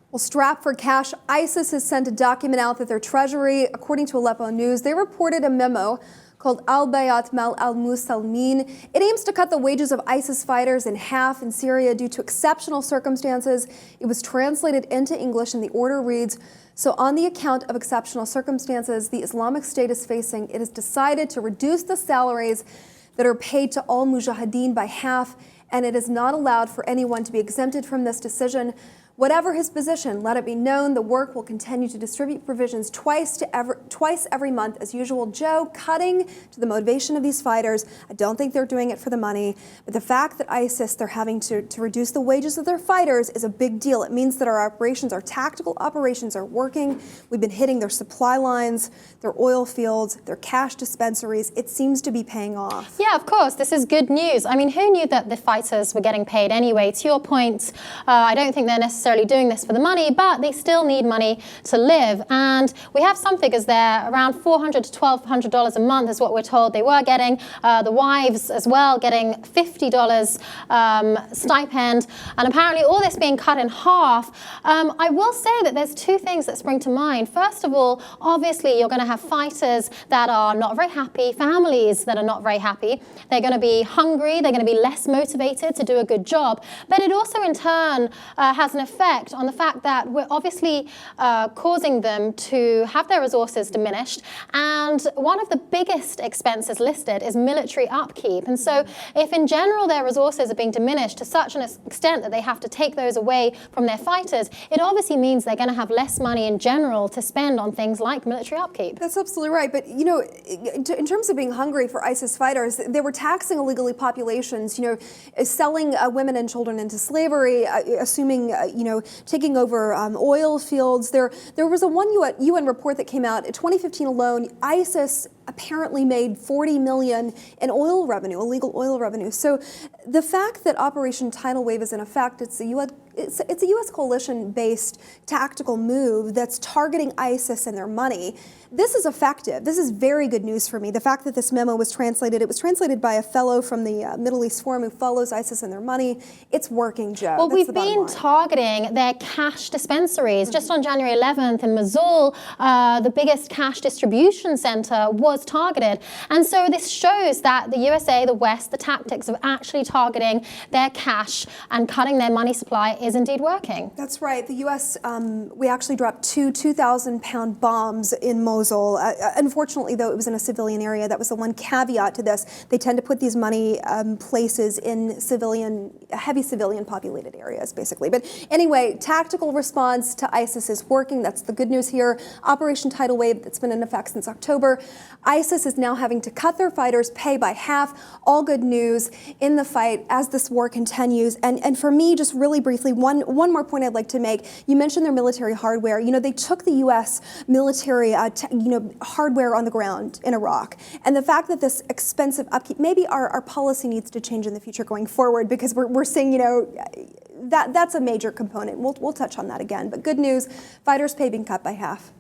Well, strapped for cash, ISIS has sent a document out that their treasury, according to Aleppo News, they reported a memo called Al-Bayat Mal al-Musalmin. It aims to cut the wages of ISIS fighters in half in Syria due to exceptional circumstances. It was translated into English, and the order reads, so on the account of exceptional circumstances the Islamic State is facing, it has decided to reduce the salaries that are paid to all mujahideen by half, and it is not allowed for anyone to be exempted from this decision. Whatever his position, let it be known the work will continue to distribute provisions twice every month as usual. Joe, cutting to the motivation of these fighters. I don't think they're doing it for the money, but the fact that ISIS, they're having to reduce the wages of their fighters is a big deal. It means that our operations, our tactical operations are working. We've been hitting their supply lines, their oil fields, their cash dispensaries. It seems to be paying off. Yeah, of course. This is good news. I mean, who knew that the fighters were getting paid anyway? To your point, I don't think they're necessarily doing this for the money, but they still need money to live. And we have some figures there, around $400 to $1,200 a month is what we're told they were getting. The wives as well getting $50 stipend, and apparently all this being cut in half. I will say that there's two things that spring to mind. First of all, obviously you're going to have fighters that are not very happy, families that are not very happy. They're going to be hungry, they're going to be less motivated to do a good job. But it also in turn has an effect on the fact that we're obviously causing them to have their resources diminished. And one of the biggest expenses listed is military upkeep. And so if in general their resources are being diminished to such an extent that they have to take those away from their fighters, it obviously means they're going to have less money in general to spend on things like military upkeep. That's absolutely right. But, you know, in terms of being hungry for ISIS fighters, they were taxing illegally populations, you know, selling women and children into slavery, assuming, you know, taking over oil fields. There was a one UN report that came out in 2015 alone. ISIS apparently made $40 million in oil revenue, illegal oil revenue. So the fact that Operation Tidal Wave is in effect, it's a U.S. coalition-based tactical move that's targeting ISIS and their money. This is effective. This is very good news for me. The fact that this memo was translated, it was translated by a fellow from the Middle East Forum who follows ISIS and their money. It's working, Joe. Well, we've been targeting their cash dispensaries. Just on January 11th in Mosul, the biggest cash distribution center was targeted. And so this shows that the USA, the West, the tactics of actually targeting their cash and cutting their money supply is indeed working. That's right. The U.S., we actually dropped two 2,000-pound bombs in Mosul. Unfortunately, though, it was in a civilian area. That was the one caveat to this. They tend to put these money places in heavy civilian populated areas, basically. But anyway, tactical response to ISIS is working. That's the good news here. Operation Tidal Wave, that's been in effect since October. ISIS is now having to cut their fighters' pay by half. All good news in the fight as this war continues. And for me, just really briefly, one more point I'd like to make. You mentioned their military hardware. You know, they took the U.S. military hardware on the ground in Iraq. And the fact that this expensive upkeep, maybe our policy needs to change in the future going forward, because we're seeing, you know, that's a major component. We'll touch on that again. But good news, fighters' pay being cut by half.